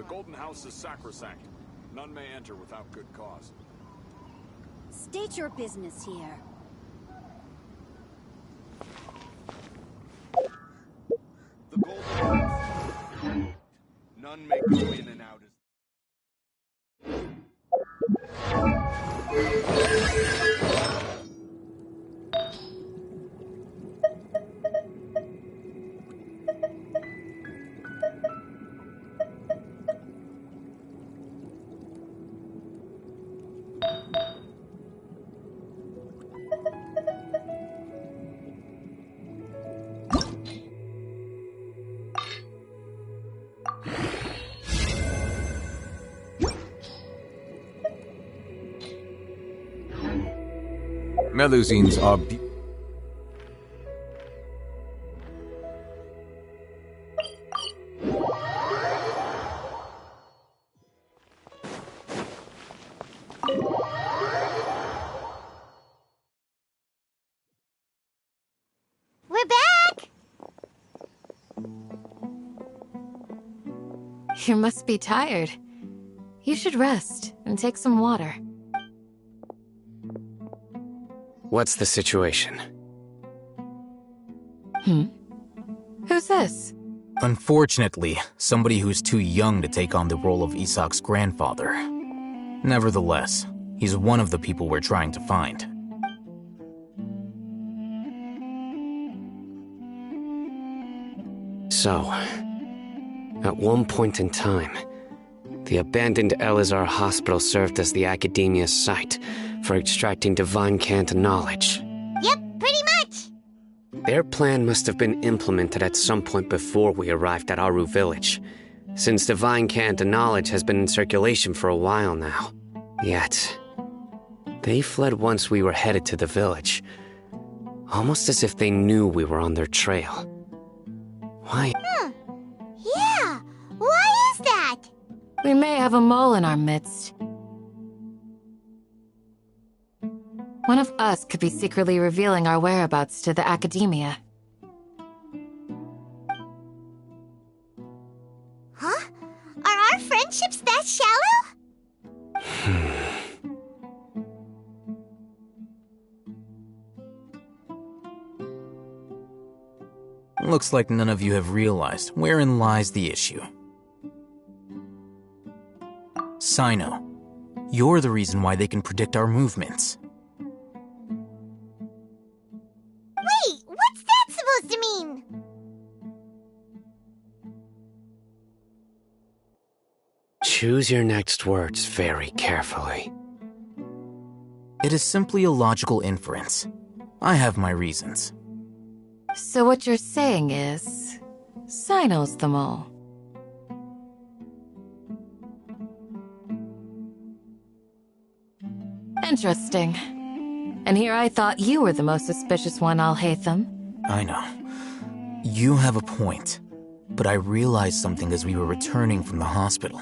Golden House is sacrosanct. None may enter without good cause. State your business here. The Golden House. None may go in and out as... Melusines are We're back! You must be tired. You should rest and take some water. What's the situation? Who's this? unfortunately somebody who's too young to take on the role of Isak's grandfather. Nevertheless, he's one of the people we're trying to find. So, at one point in time, the abandoned Elazar Hospital served as the Academia's site for extracting divine cant knowledge. Yep, pretty much. Their plan must have been implemented at some point before we arrived at Aru Village, since divine cant knowledge has been in circulation for a while now. Yet, they fled once we were headed to the village, almost as if they knew we were on their trail. Why? Yeah, why is that? We may have a mole in our midst. One of us could be secretly revealing our whereabouts to the Academia. Huh? Are our friendships that shallow? Looks like none of you have realized wherein lies the issue. Sino, you're the reason why they can predict our movements. Wait, what's that supposed to mean? Choose your next words very carefully. It is simply a logical inference. I have my reasons. So what you're saying is, Sino's the mole. Interesting. And here I thought you were the most suspicious one, Al-Haytham. I know. You have a point. But I realized something as we were returning from the hospital.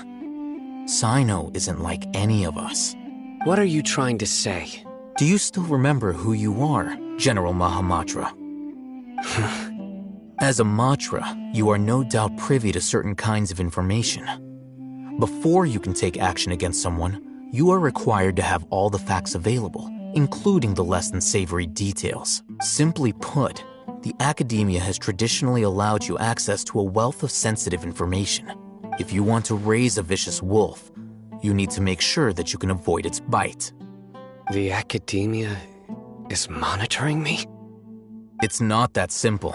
Sino isn't like any of us. What are you trying to say? Do you still remember who you are, General Mahamatra? As a Matra, you are no doubt privy to certain kinds of information. Before you can take action against someone, you are required to have all the facts available, including the less than savory details. Simply put, the Academia has traditionally allowed you access to a wealth of sensitive information. If you want to raise a vicious wolf, you need to make sure that you can avoid its bite. The Academia is monitoring me? It's not that simple.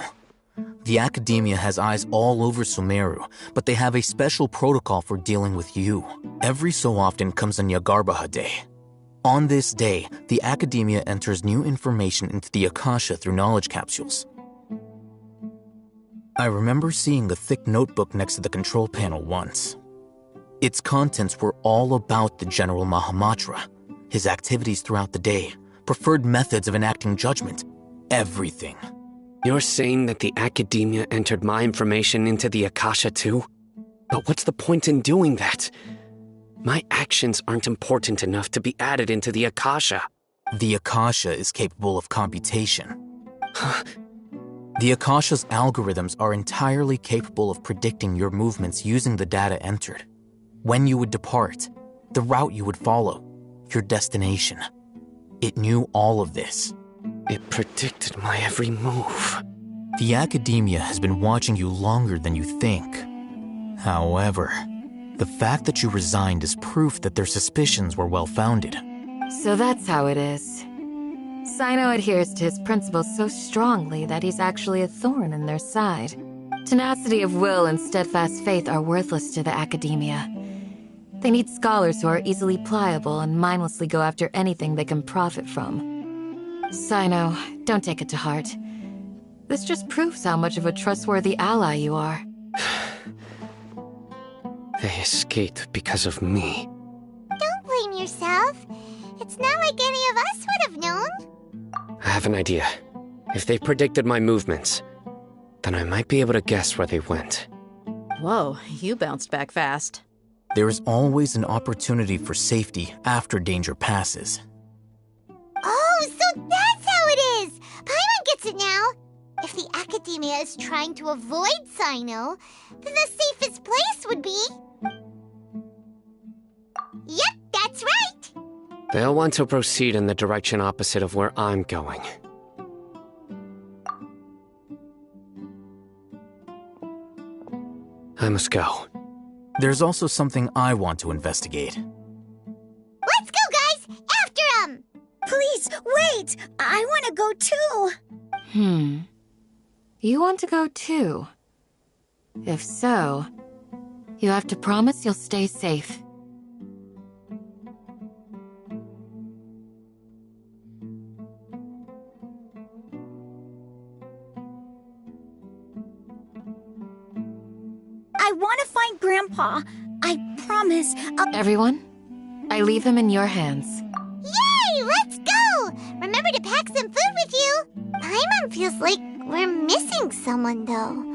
The Academia has eyes all over Sumeru, but they have a special protocol for dealing with you. Every so often comes a Nyagarbaha Day. On this day, the Academia enters new information into the Akasha through knowledge capsules. I remember seeing a thick notebook next to the control panel once. Its contents were all about the General Mahamatra, his activities throughout the day, preferred methods of enacting judgment, everything. You're saying that the Academia entered my information into the Akasha too? But what's the point in doing that? My actions aren't important enough to be added into the Akasha. The Akasha is capable of computation. The Akasha's algorithms are entirely capable of predicting your movements using the data entered. when you would depart, the route you would follow, your destination. It knew all of this. It predicted my every move. The Academia has been watching you longer than you think. However, the fact that you resigned is proof that their suspicions were well-founded. So that's how it is. Sino adheres to his principles so strongly that he's actually a thorn in their side. Tenacity of will and steadfast faith are worthless to the Academia. They need scholars who are easily pliable and mindlessly go after anything they can profit from. Sino, don't take it to heart. This just proves how much of a trustworthy ally you are. They escaped because of me. Don't blame yourself. It's not like any of us would have known. I have an idea. If they predicted my movements, then I might be able to guess where they went. Whoa, you bounced back fast. There is always an opportunity for safety after danger passes. Oh, so that's how it is! Paimon gets it now! If the Academia is trying to avoid Sino, then the safest place would be... Yep, that's right! They'll want to proceed in the direction opposite of where I'm going. I must go. There's also something I want to investigate. Let's go, guys! After 'em! Please, wait! I want to go too! You want to go too? If so, you have to promise you'll stay safe. I want to find Grandpa. I promise I'll... Everyone, I leave him in your hands. Yay! Let's go! Remember to pack some food with you! Paimon feels like we're missing someone, though.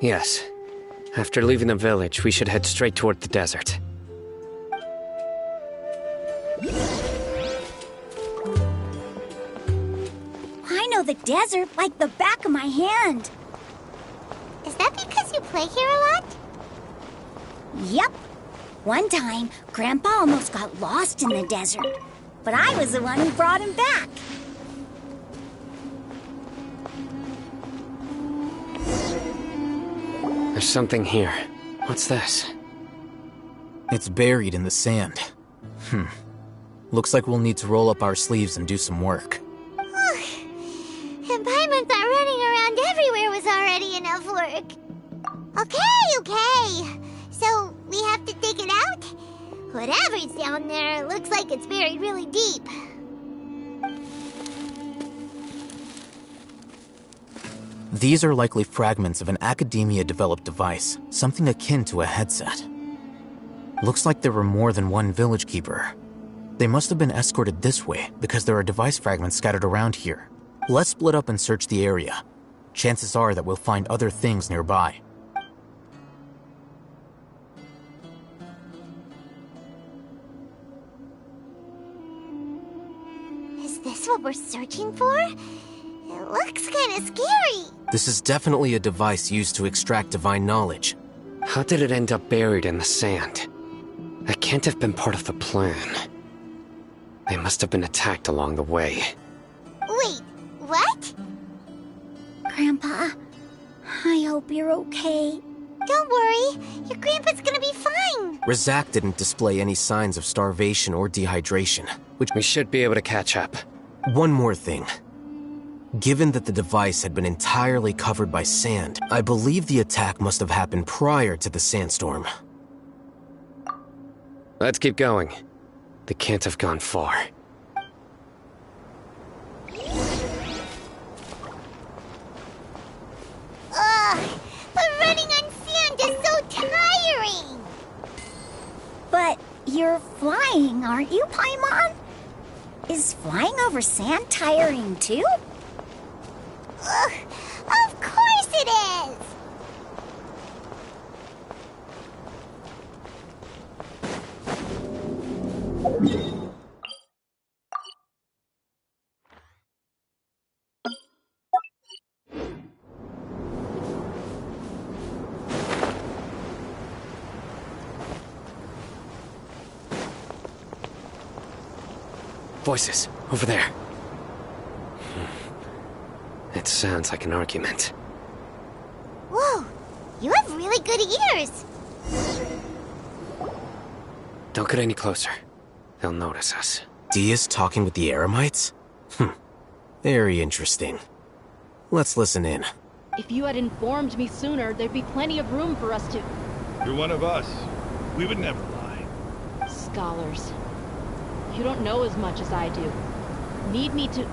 Yes. After leaving the village, we should head straight toward the desert. I know the desert like the back of my hand. Is that because you play here a lot? Yep. One time, Grandpa almost got lost in the desert. But I was the one who brought him back. There's something here. What's this? It's buried in the sand. Looks like we'll need to roll up our sleeves and do some work. And Paimon thought running around everywhere was already enough work. Okay. So, we have to dig it out? Whatever's down there looks like it's buried really deep. These are likely fragments of an Academia-developed device, something akin to a headset. Looks like there were more than one village keeper. They must have been escorted this way because there are device fragments scattered around here. Let's split up and search the area. Chances are that we'll find other things nearby. Is this what we're searching for? It looks kind of scary. This is definitely a device used to extract divine knowledge. How did it end up buried in the sand? That can't have been part of the plan. They must have been attacked along the way. Wait, what? Grandpa, I hope you're okay. Don't worry, your grandpa's gonna be fine. Razak didn't display any signs of starvation or dehydration, which... We should be able to catch up. One more thing. Given that the device had been entirely covered by sand, I believe the attack must have happened prior to the sandstorm. Let's keep going. They can't have gone far. Ugh, but running on sand is so tiring. But you're flying, aren't you, Paimon? Is flying over sand tiring too? Ugh, of course it is. Voices, over there. It sounds like an argument. Whoa, you have really good ears. Don't get any closer. They'll notice us. Dia's talking with the Eremites? Very interesting. Let's listen in. If you had informed me sooner, there'd be plenty of room for us to... You're one of us. We would never lie. Scholars. You don't know as much as I do. Need me to...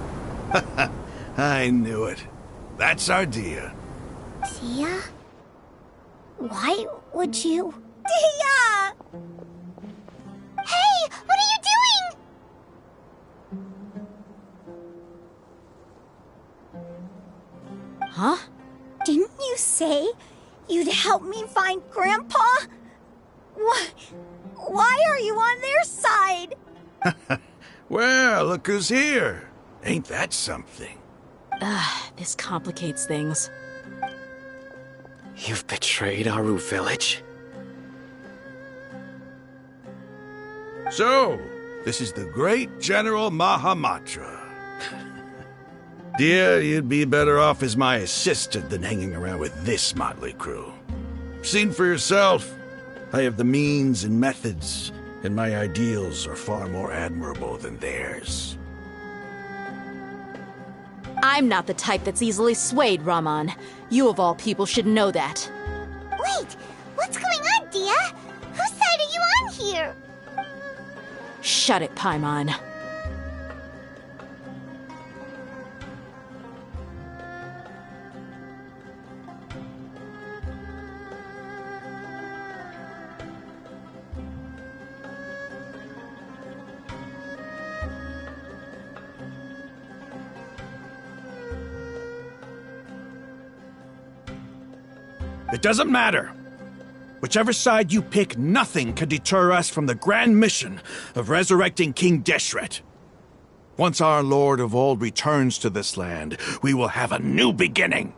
I knew it. That's our Dia. Dia? Why would you... Dia! Hey, what are you doing? Huh? Didn't you say you'd help me find Grandpa? Why are you on their side? Well, look who's here. Ain't that something? This complicates things. You've betrayed Aru village? So, this is the great General Mahamatra. Dear, you'd be better off as my assistant than hanging around with this motley crew. Seen for yourself, I have the means and methods, and my ideals are far more admirable than theirs. I'm not the type that's easily swayed, Raman. You of all people should know that. Wait, what's going on, Dia? Whose side are you on here? Shut it, Paimon. It doesn't matter. Whichever side you pick, nothing can deter us from the grand mission of resurrecting King Deshret. Once our Lord of Old returns to this land, we will have a new beginning.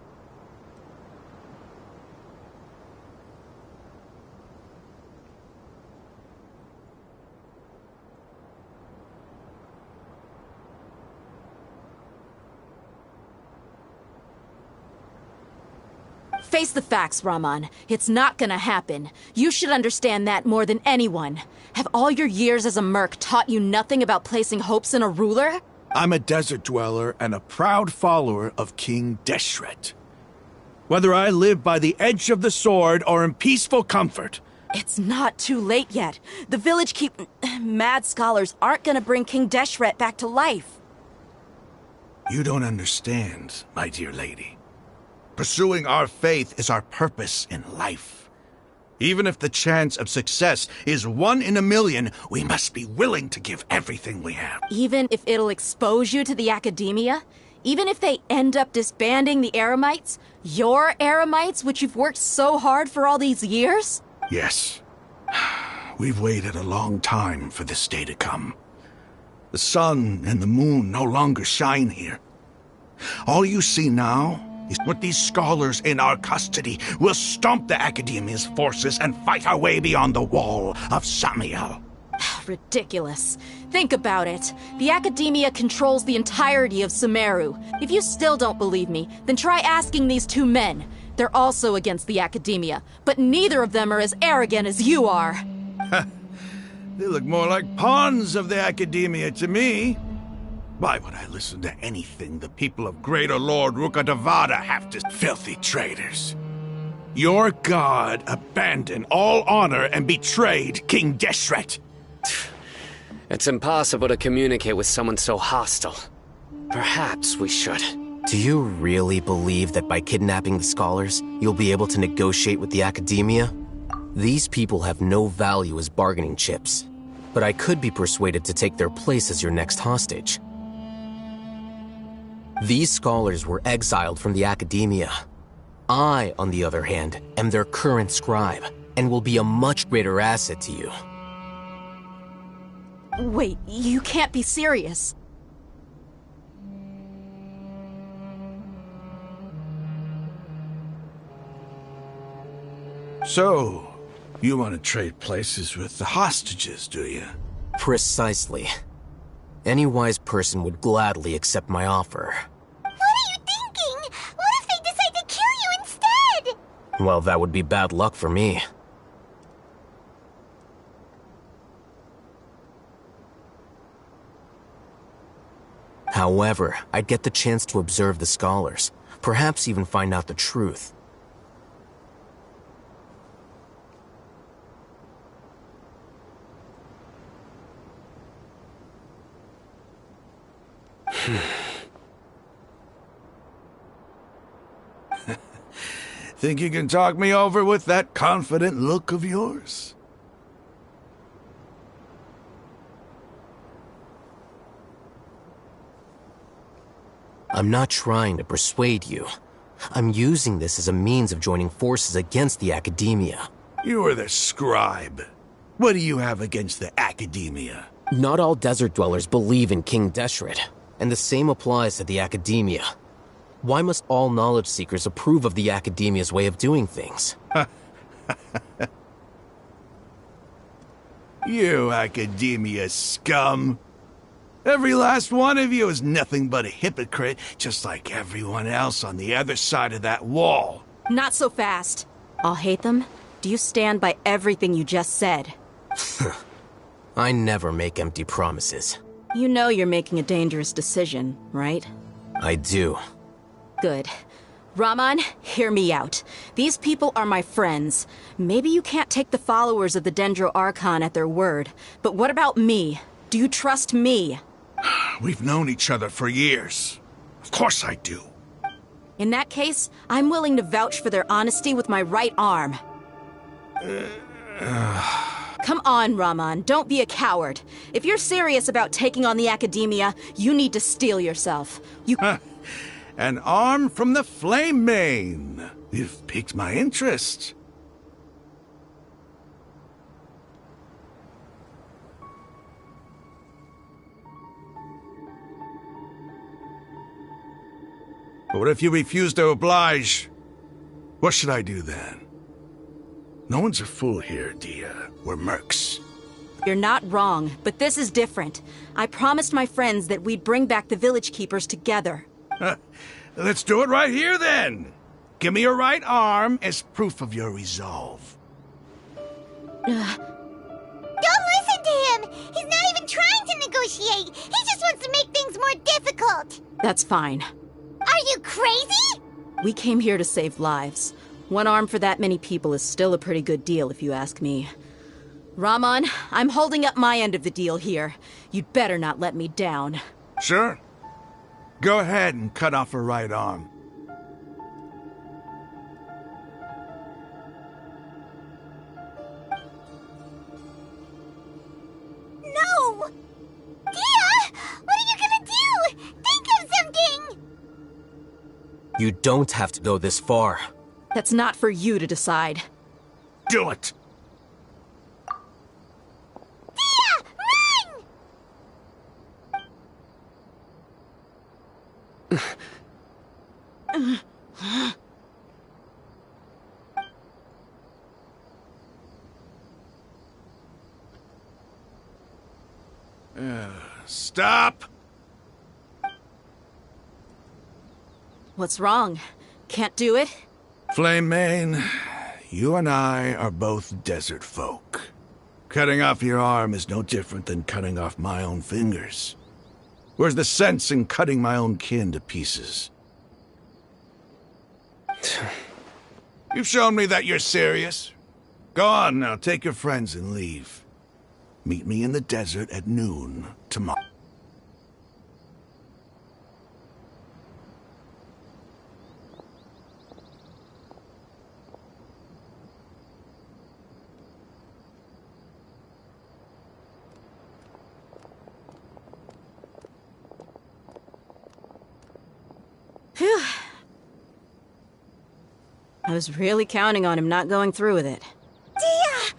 Face the facts, Raman. It's not gonna happen. You should understand that more than anyone. Have all your years as a merc taught you nothing about placing hopes in a ruler? I'm a desert dweller and a proud follower of King Deshret. Whether I live by the edge of the sword or in peaceful comfort. It's not too late yet. The village mad scholars aren't gonna bring King Deshret back to life. You don't understand, my dear lady. Pursuing our faith is our purpose in life. Even if the chance of success is 1 in a million, we must be willing to give everything we have. Even if it'll expose you to the academia? Even if they end up disbanding the Eremites? Your Eremites, which you've worked so hard for all these years? Yes. We've waited a long time for this day to come. The sun and the moon no longer shine here. All you see now is what these scholars in our custody will stomp the Academia's forces and fight our way beyond the wall of Samiel. Ridiculous. Think about it. The Academia controls the entirety of Sumeru. If you still don't believe me, then try asking these two men. They're also against the academia, but neither of them are as arrogant as you are. They look more like pawns of the academia to me. Why would I listen to anything the people of Greater Lord Rukkhadevata have to... Filthy traitors. Your god abandoned all honor and betrayed King Deshret. It's impossible to communicate with someone so hostile. Perhaps we should. Do you really believe that by kidnapping the scholars, you'll be able to negotiate with the academia? These people have no value as bargaining chips, but I could be persuaded to take their place as your next hostage. These scholars were exiled from the academia. I, on the other hand, am their current scribe, and will be a much greater asset to you. Wait, you can't be serious. So, you want to trade places with the hostages, do you? Precisely. Any wise person would gladly accept my offer. What are you thinking? What if they decide to kill you instead? Well, that would be bad luck for me. However, I'd get the chance to observe the scholars, perhaps even find out the truth. Think you can talk me over with that confident look of yours? I'm not trying to persuade you. I'm using this as a means of joining forces against the academia. You are the scribe. What do you have against the academia? Not all desert dwellers believe in King Deshret, and the same applies to the academia. Why must all knowledge seekers approve of the academia's way of doing things? You academia scum. Every last one of you is nothing but a hypocrite, just like everyone else on the other side of that wall. Not so fast. I'll hate them. Do you stand by everything you just said? I never make empty promises. You know you're making a dangerous decision, right? I do. Good. Raman, hear me out. These people are my friends. Maybe you can't take the followers of the Dendro Archon at their word, but what about me? Do you trust me? We've known each other for years. Of course I do. In that case, I'm willing to vouch for their honesty with my right arm. Come on, Raman, don't be a coward. If you're serious about taking on the academia, you need to steel yourself. An arm from the Flame Mane. You've piqued my interest. But what if you refuse to oblige? What should I do then? No one's a fool here, Dia. We're mercs. You're not wrong, but this is different. I promised my friends that we'd bring back the village keepers together. Let's do it right here, then. Give me your right arm as proof of your resolve. Don't listen to him! He's not even trying to negotiate! He just wants to make things more difficult! That's fine. Are you crazy? We came here to save lives. One arm for that many people is still a pretty good deal, if you ask me. Raman, I'm holding up my end of the deal here. You'd better not let me down. Sure. Go ahead and cut off her right arm. No! Dia! What are you gonna do? Think of something! You don't have to go this far. That's not for you to decide. Do it! Dia! Run! Stop! What's wrong? Can't do it? Flame Mane, you and I are both desert folk. Cutting off your arm is no different than cutting off my own fingers. Where's the sense in cutting my own kin to pieces? You've shown me that you're serious. Go on now, take your friends and leave. Meet me in the desert at noon tomorrow. Phew. I was really counting on him not going through with it. Dia!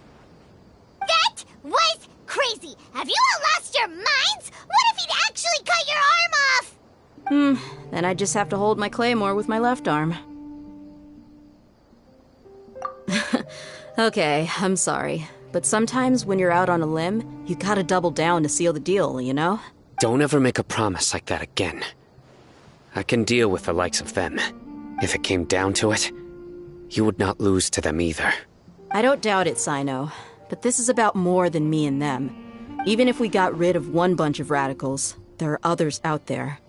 That was crazy! Have you all lost your minds? What if he'd actually cut your arm off? Then I just have to hold my claymore with my left arm. Okay, I'm sorry. But sometimes when you're out on a limb, you gotta double down to seal the deal, you know? Don't ever make a promise like that again. I can deal with the likes of them. If it came down to it, you would not lose to them either. I don't doubt it, Sino. But this is about more than me and them. Even if we got rid of one bunch of radicals, there are others out there.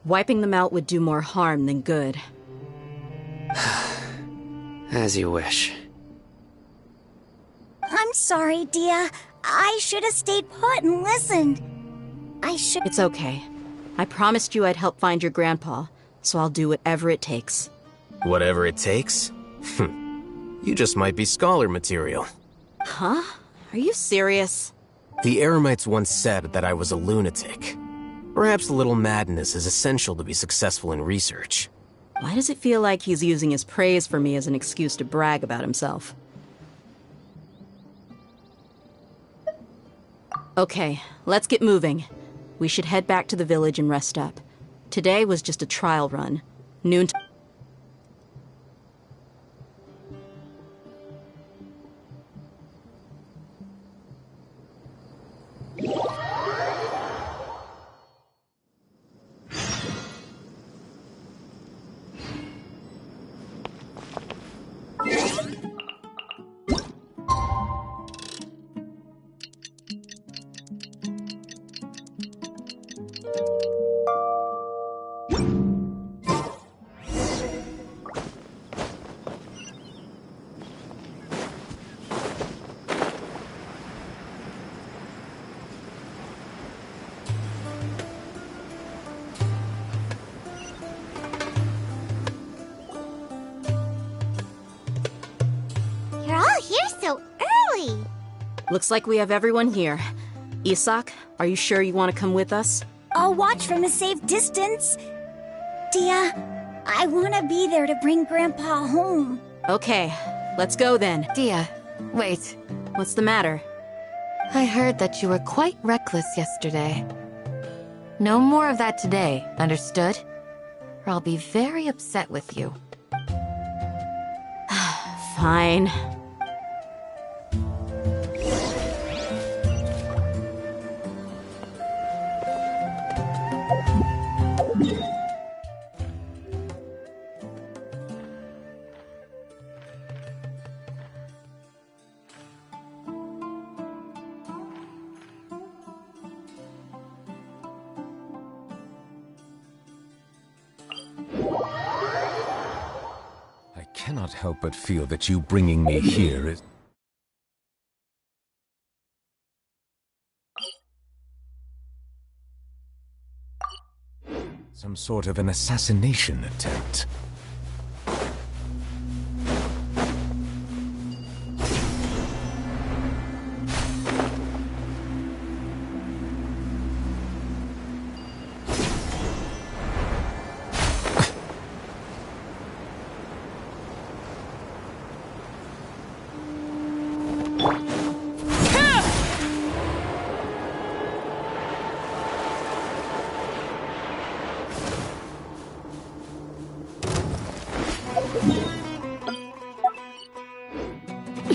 Wiping them out would do more harm than good. As you wish. I'm sorry, Dia. I should have stayed put and listened. It's okay. I promised you I'd help find your grandpa, so I'll do whatever it takes. Whatever it takes? You just might be scholar material. Huh? Are you serious? The Eremites once said that I was a lunatic. Perhaps a little madness is essential to be successful in research. Why does it feel like he's using his praise for me as an excuse to brag about himself? Okay, let's get moving. We should head back to the village and rest up. Today was just a trial run. Noon. You're all here so early. Looks like we have everyone here. Isak, are you sure you want to come with us? I'll watch from a safe distance. Dia, I want to be there to bring Grandpa home. Okay, let's go then. Dia, wait. What's the matter? I heard that you were quite reckless yesterday. No more of that today, understood? Or I'll be very upset with you. Fine. I cannot help but feel that you bringing me here is... some sort of an assassination attempt.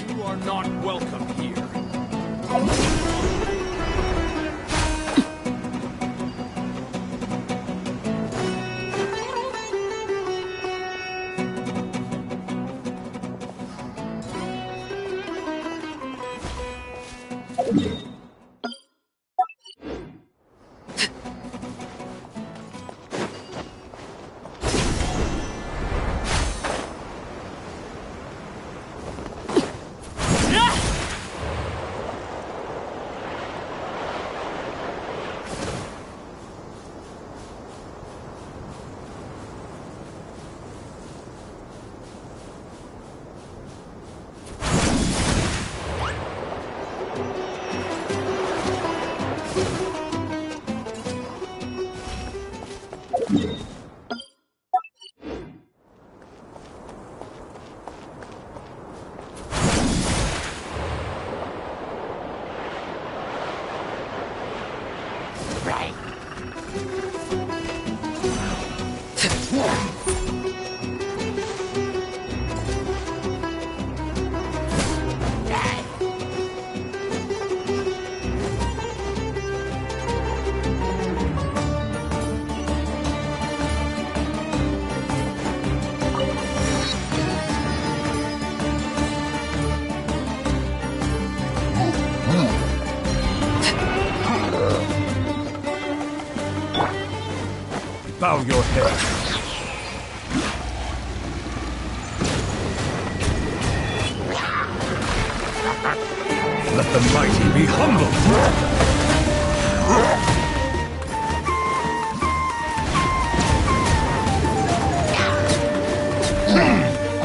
You are not welcome here. Bow your head. Let the mighty be humbled.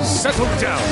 Settle down.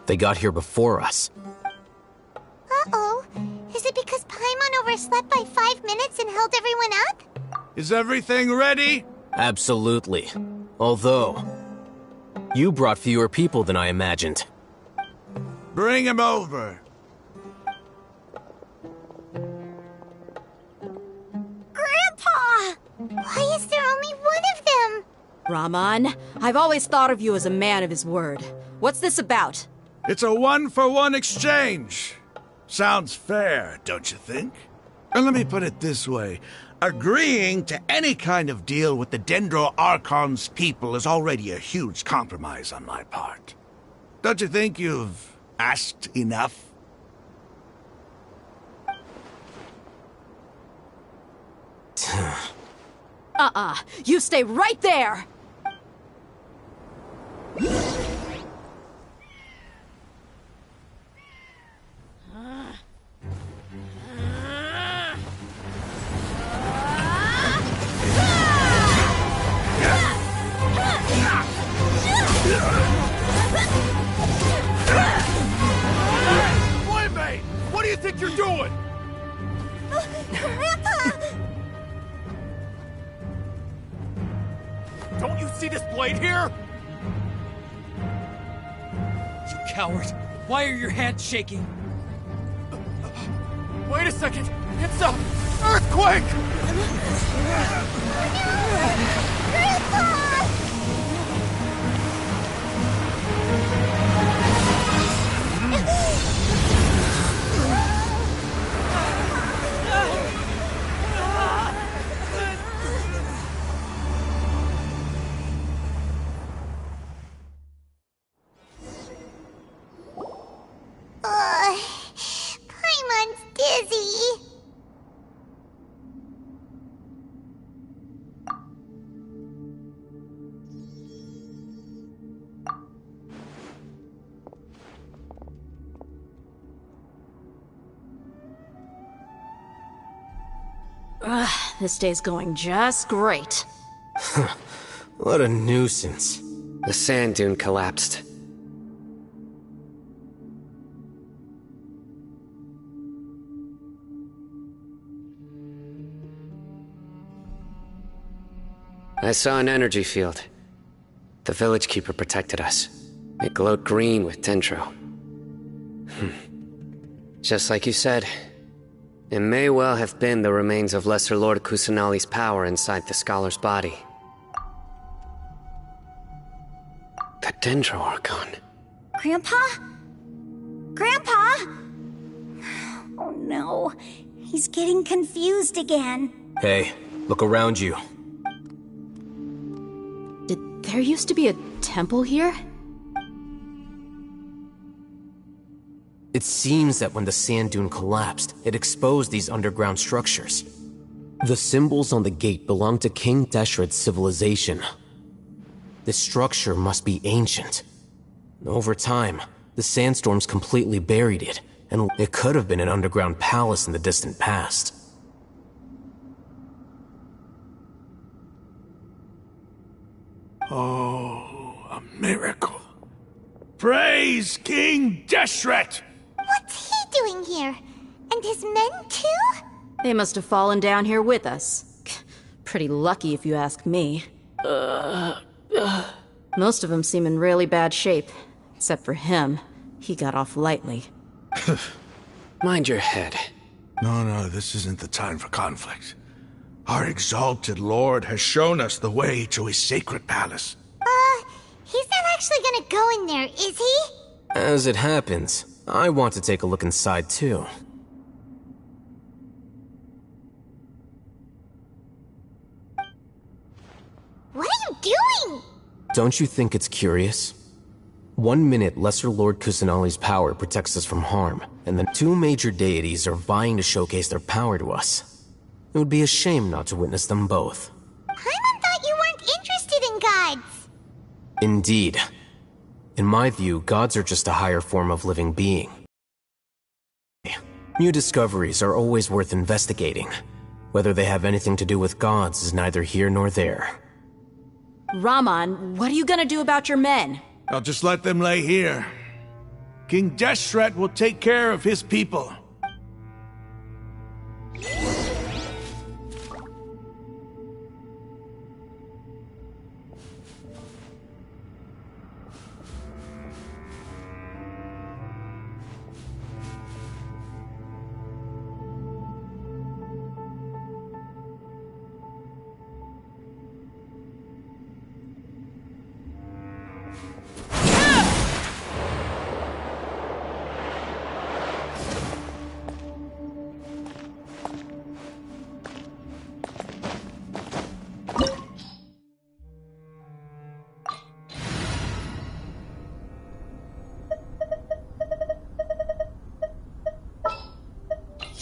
They got here before us. Uh-oh. Is it because Paimon overslept by 5 minutes and held everyone up? Is everything ready? Absolutely. Although, you brought fewer people than I imagined. Bring him over. Grandpa! Why is there only one of them? Raman, I've always thought of you as a man of his word. What's this about? It's a one-for-one exchange. Sounds fair, don't you think? And let me put it this way. Agreeing to any kind of deal with the Dendro Archon's people is already a huge compromise on my part. Don't you think you've asked enough? You stay right there! Playmate! What do you think you're doing? Grandpa! Don't you see this blade here? You coward! Why are your hands shaking? Wait a second! It's a earthquake! Grandpa! This day's going just great. What a nuisance. The sand dune collapsed. I saw an energy field. The village keeper protected us. It glowed green with dendro. Just like you said, it may well have been the remains of Lesser Lord Kusanali's power inside the scholar's body. The dendro archon. Grandpa? Grandpa? Oh no, he's getting confused again. Hey, look around you. Did there used to be a temple here? It seems that when the sand dune collapsed, it exposed these underground structures. The symbols on the gate belong to King Deshret's civilization. This structure must be ancient. Over time, the sandstorms completely buried it, and it could have been an underground palace in the distant past. Oh, a miracle. Praise King Deshret! What's he doing here? And his men too? They must have fallen down here with us. Pretty lucky if you ask me. Most of them seem in really bad shape. Except for him. He got off lightly. Mind your head. No, this isn't the time for conflict. Our exalted lord has shown us the way to his sacred palace. He's not actually gonna go in there, is he? As it happens, I want to take a look inside too. What are you doing? Don't you think it's curious? 1 minute, Lesser Lord Kusanali's power protects us from harm, and then 2 major deities are vying to showcase their power to us. It would be a shame not to witness them both. Paimon thought you weren't interested in gods. Indeed. In my view, gods are just a higher form of living being. New discoveries are always worth investigating. Whether they have anything to do with gods is neither here nor there. Raman, what are you gonna do about your men? I'll just let them lay here. King Deshret will take care of his people.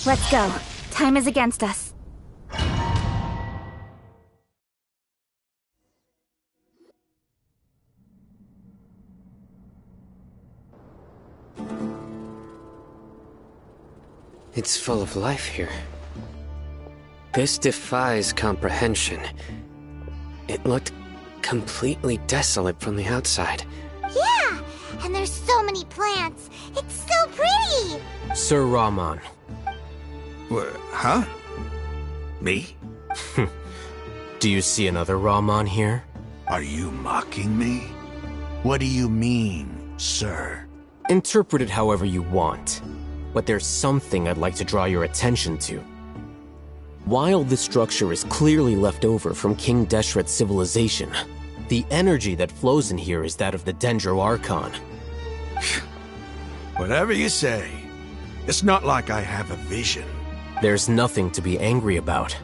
Let's go. Time is against us. It's full of life here. This defies comprehension. It looked completely desolate from the outside. Yeah, and there's so many plants. It's so pretty. Sir Raman. Huh? Me? Do you see another Raman here? Are you mocking me? What do you mean, sir? Interpret it however you want. But there's something I'd like to draw your attention to. While this structure is clearly left over from King Deshret's civilization, the energy that flows in here is that of the Dendro Archon. Whatever you say. It's not like I have a vision. There's nothing to be angry about.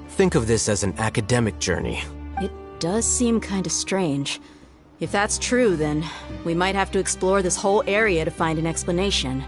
Think of this as an academic journey. It does seem kinda strange. If that's true, then we might have to explore this whole area to find an explanation.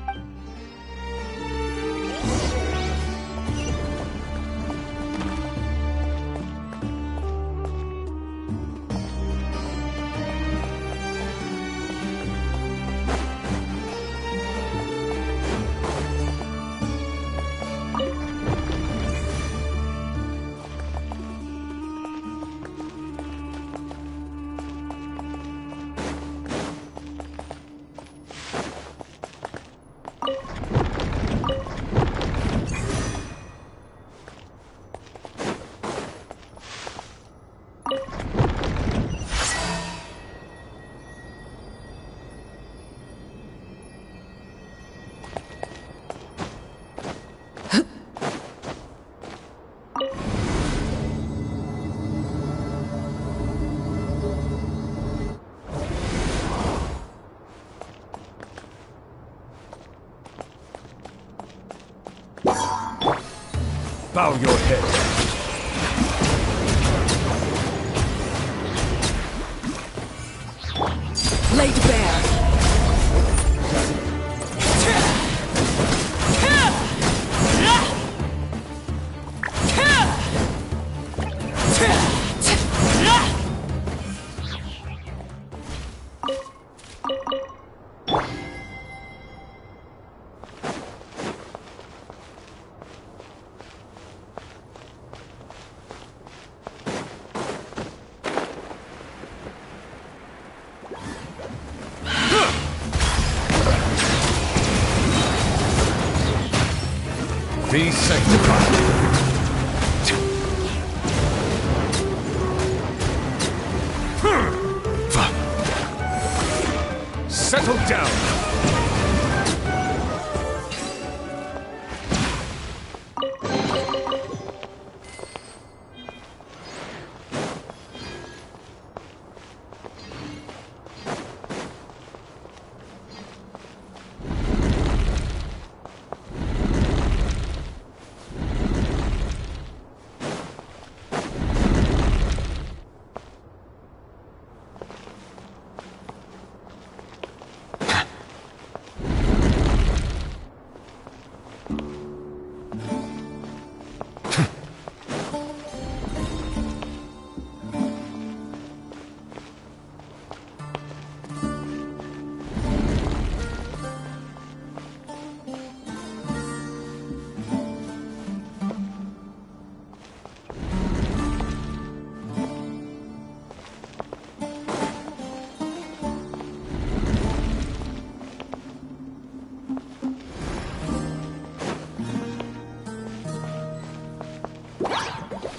Bow your head. Laid bare. Be sanctified. Settle down.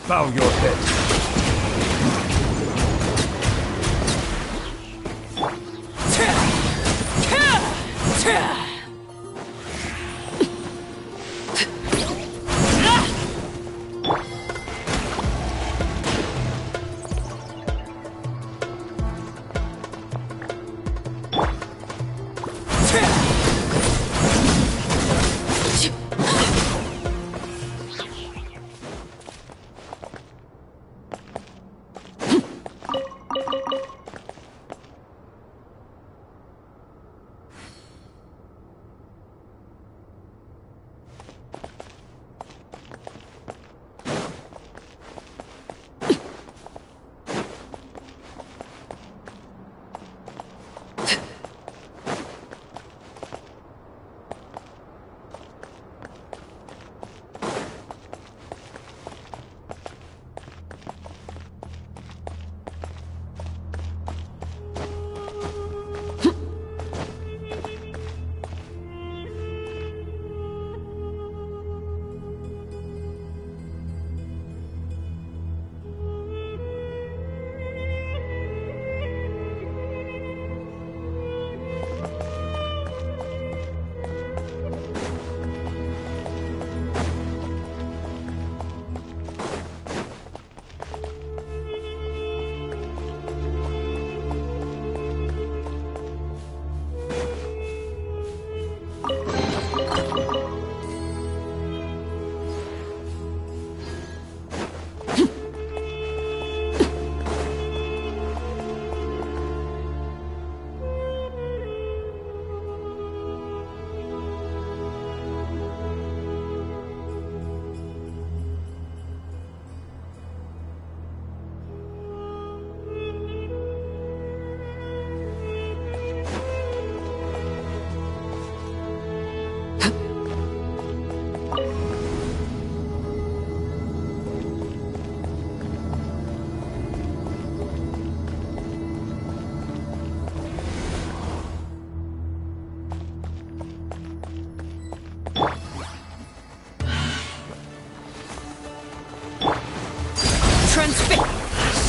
Bow your head.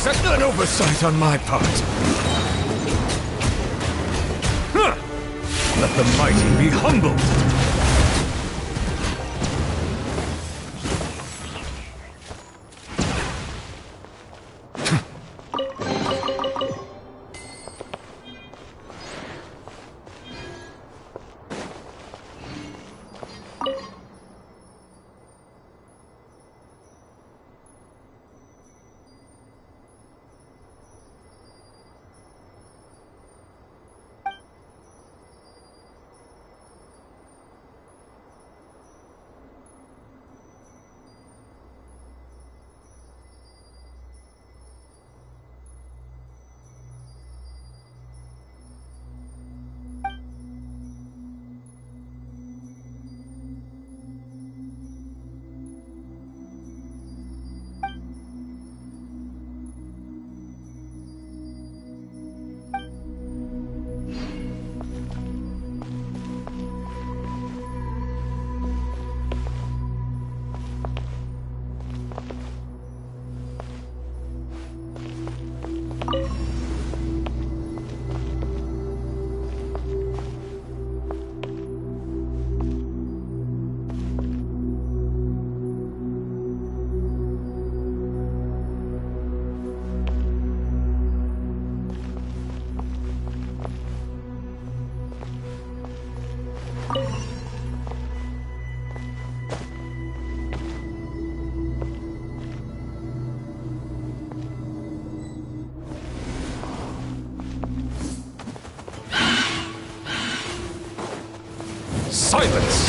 That's an oversight on my part. Huh. Let the mighty be humbled. Silence!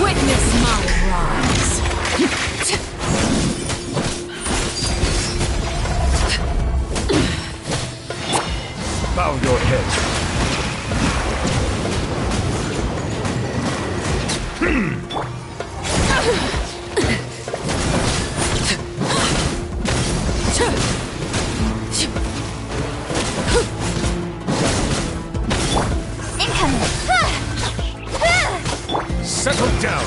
Witness my rise. Bow your head. Settle down.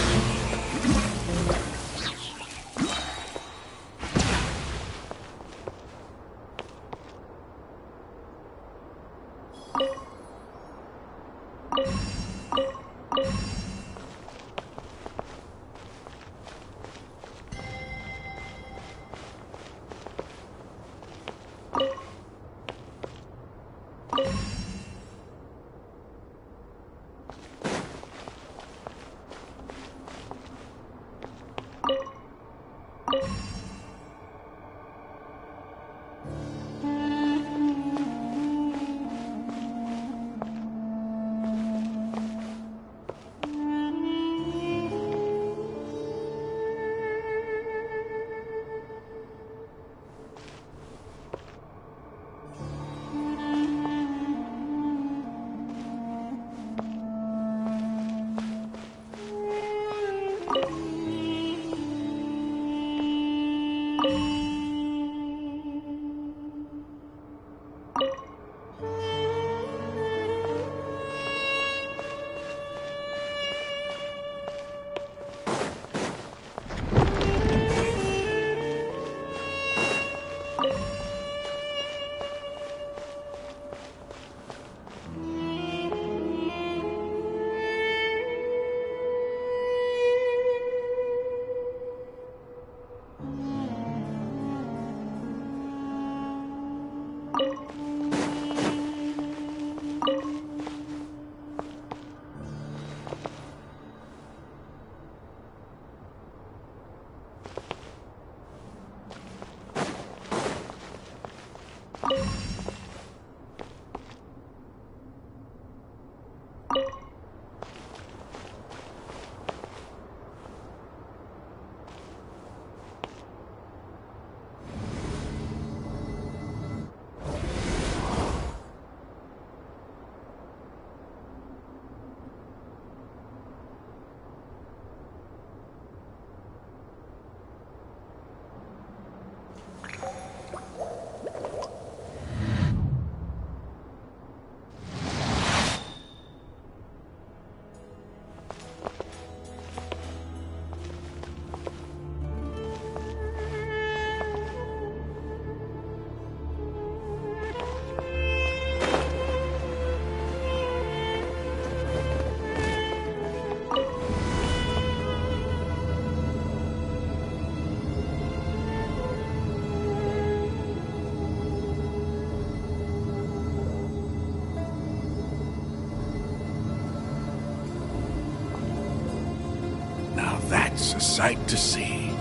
That's a sight to see.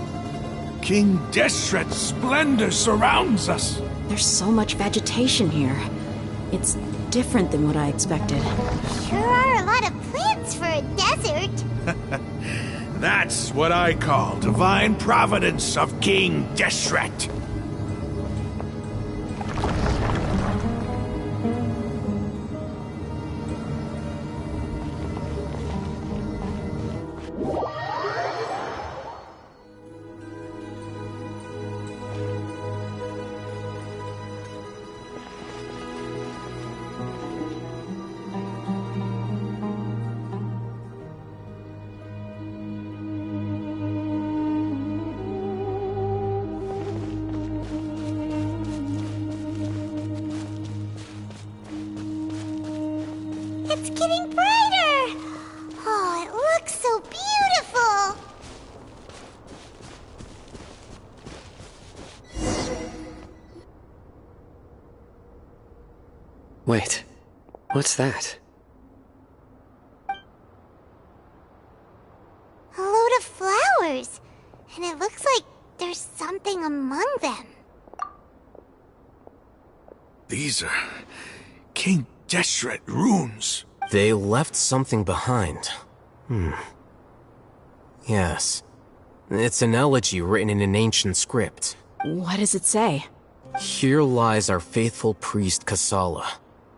King Deshret's splendor surrounds us. There's so much vegetation here. It's different than what I expected. Sure are a lot of plants for a desert. That's what I call divine providence of King Deshret. It's getting brighter! Oh, it looks so beautiful! Wait, what's that? A load of flowers. And it looks like there's something among them. These are King Deshret runes. They left something behind. Yes. It's an elegy written in an ancient script. What does it say? Here lies our faithful priest Kasala.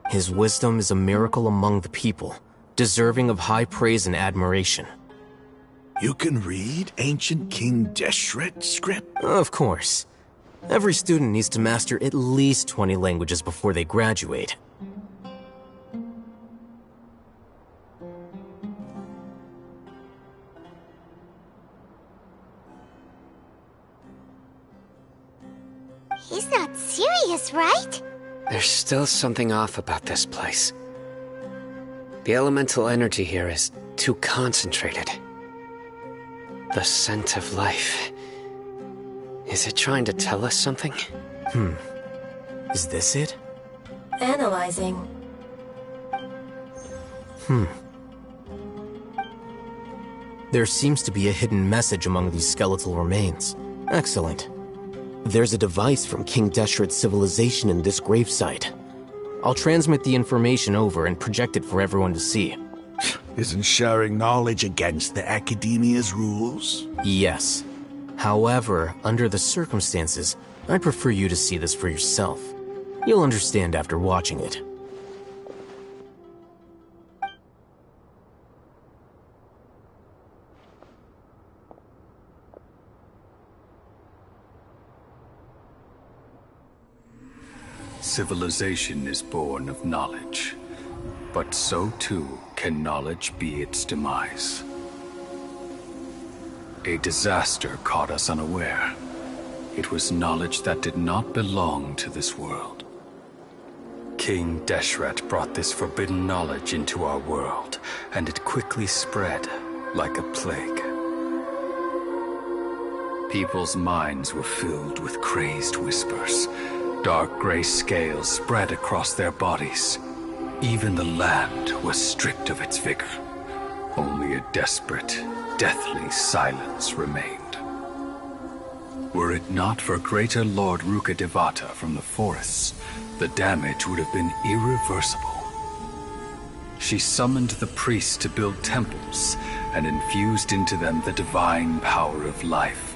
His wisdom is a miracle among the people, deserving of high praise and admiration. You can read ancient King Deshret script? Of course. Every student needs to master at least 20 languages before they graduate. He's not serious, right? There's still something off about this place. The elemental energy here is too concentrated. The scent of life. Is it trying to tell us something? Is this it? Analyzing. There seems to be a hidden message among these skeletal remains. Excellent. There's a device from King Deshret's civilization in this gravesite. I'll transmit the information over and project it for everyone to see. Isn't sharing knowledge against the Academia's rules? Yes. However, under the circumstances, I'd prefer you to see this for yourself. You'll understand after watching it. Civilization is born of knowledge, but so too can knowledge be its demise. A disaster caught us unaware. It was knowledge that did not belong to this world. King Deshret brought this forbidden knowledge into our world, and it quickly spread like a plague. People's minds were filled with crazed whispers. Dark gray scales spread across their bodies. Even the land was stripped of its vigor. Only a desperate, deathly silence remained. Were it not for greater Lord Rukkhadevata from the forests, the damage would have been irreversible. She summoned the priests to build temples and infused into them the divine power of life.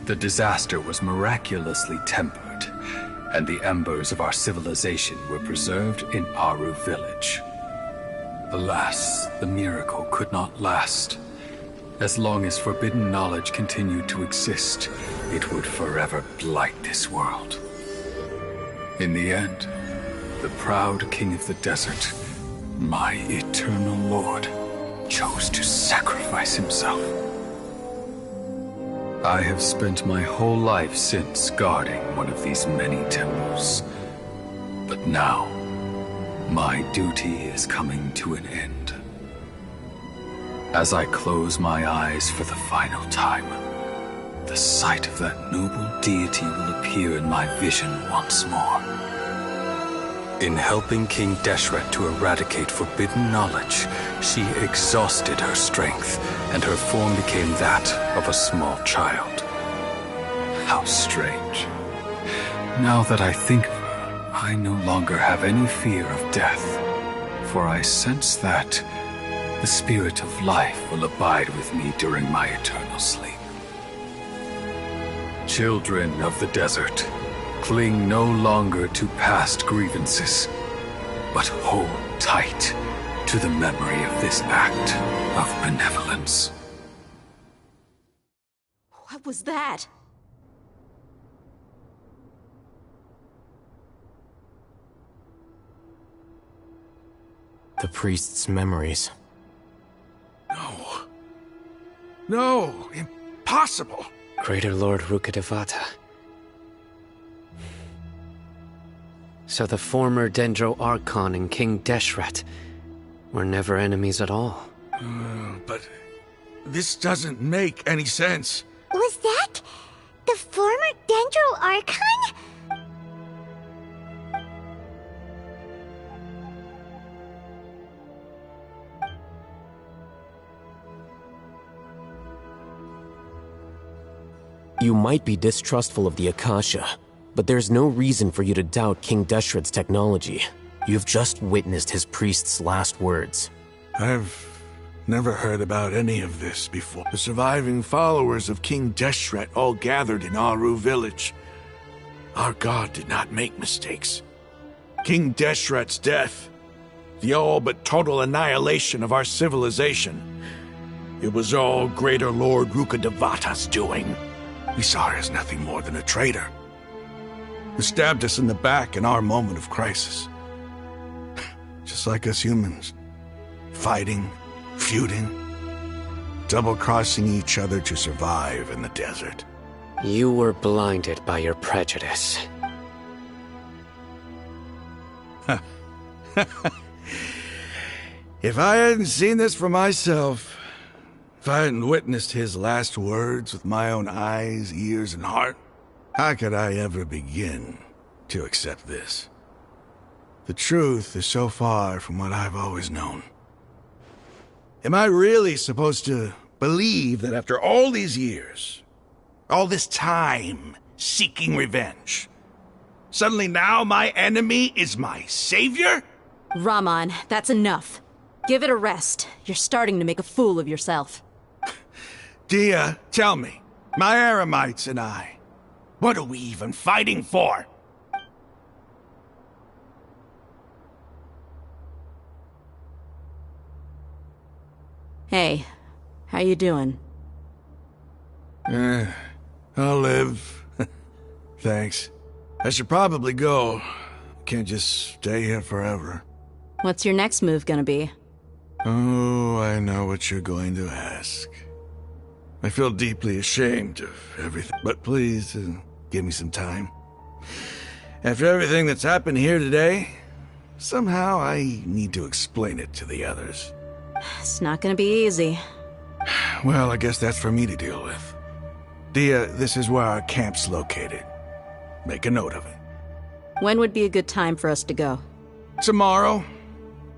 The disaster was miraculously tempered, and the embers of our civilization were preserved in Aru village. Alas, the miracle could not last. As long as forbidden knowledge continued to exist, it would forever blight this world. In the end, the proud king of the desert, my eternal lord, chose to sacrifice himself. I have spent my whole life since guarding one of these many temples. But now, my duty is coming to an end. As I close my eyes for the final time, the sight of that noble deity will appear in my vision once more. In helping King Deshret to eradicate forbidden knowledge, she exhausted her strength, and her form became that of a small child. How strange. Now that I think of her, I no longer have any fear of death, for I sense that the spirit of life will abide with me during my eternal sleep. Children of the desert, cling no longer to past grievances, but hold tight to the memory of this act of benevolence. What was that? The priest's memories. No. No, impossible. Greater Lord Rukkhadevata. So the former Dendro Archon and King Deshret were never enemies at all. But this doesn't make any sense. Was that the former Dendro Archon? You might be distrustful of the Akasha, but there's no reason for you to doubt King Deshret's technology. You've just witnessed his priest's last words. I've never heard about any of this before. The surviving followers of King Deshret all gathered in Aru village. Our god did not make mistakes. King Deshret's death, the all but total annihilation of our civilization, it was all Greater Lord Rukkhadevata's doing. We saw her as nothing more than a traitor, who stabbed us in the back in our moment of crisis. Just like us humans, fighting, feuding, double-crossing each other to survive in the desert. You were blinded by your prejudice. If I hadn't seen this for myself, if I hadn't witnessed his last words with my own eyes, ears, and heart, how could I ever begin to accept this? The truth is so far from what I've always known. Am I really supposed to believe that after all these years, all this time seeking revenge, suddenly now my enemy is my savior? Raman, that's enough. Give it a rest. You're starting to make a fool of yourself. Dia, tell me, my Eremites and I, what are we even fighting for? Hey, how you doing? I'll live. Thanks. I should probably go. Can't just stay here forever. What's your next move gonna be? Oh, I know what you're going to ask. I feel deeply ashamed of everything, but please, give me some time. After everything that's happened here today, somehow I need to explain it to the others. It's not gonna be easy. Well, I guess that's for me to deal with. Dia, this is where our camp's located. Make a note of it. When would be a good time for us to go? Tomorrow.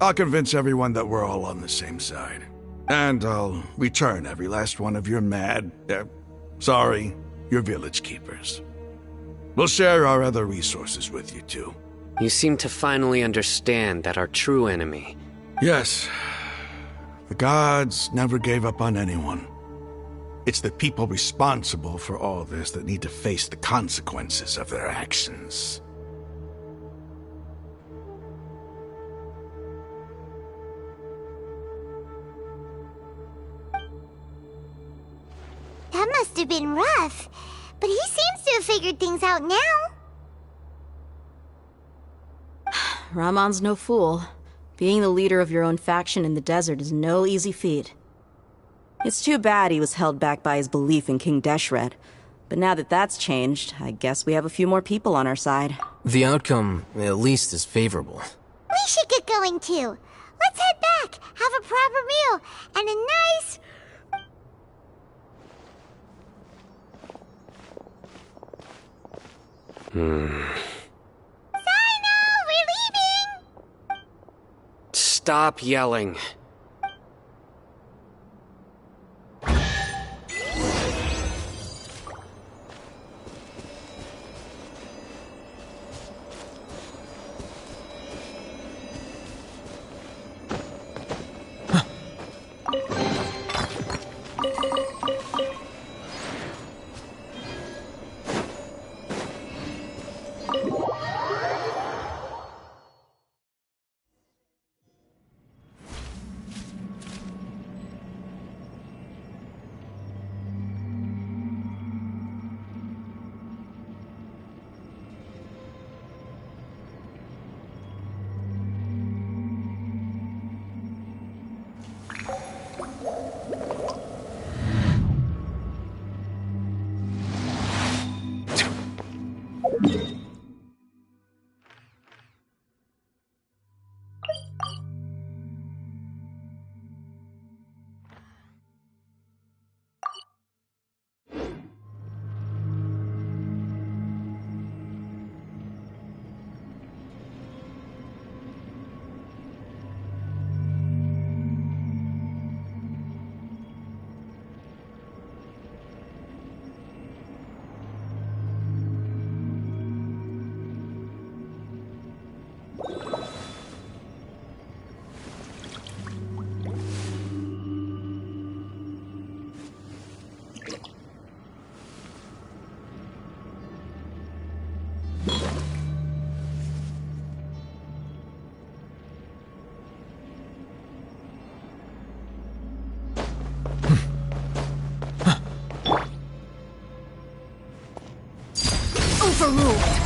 I'll convince everyone that we're all on the same side. And I'll return every last one of your your village keepers. We'll share our other resources with you too. You seem to finally understand that our true enemy... Yes. The gods never gave up on anyone. It's the people responsible for all this that need to face the consequences of their actions. That must have been rough, but he seems to have figured things out now. Ramon's no fool. Being the leader of your own faction in the desert is no easy feat. It's too bad he was held back by his belief in King Deshret. But now that that's changed, I guess we have a few more people on our side. The outcome, at least, is favorable. We should get going too. Let's head back, have a proper meal, and a nice... Sino, we're leaving! Stop yelling. Overruled.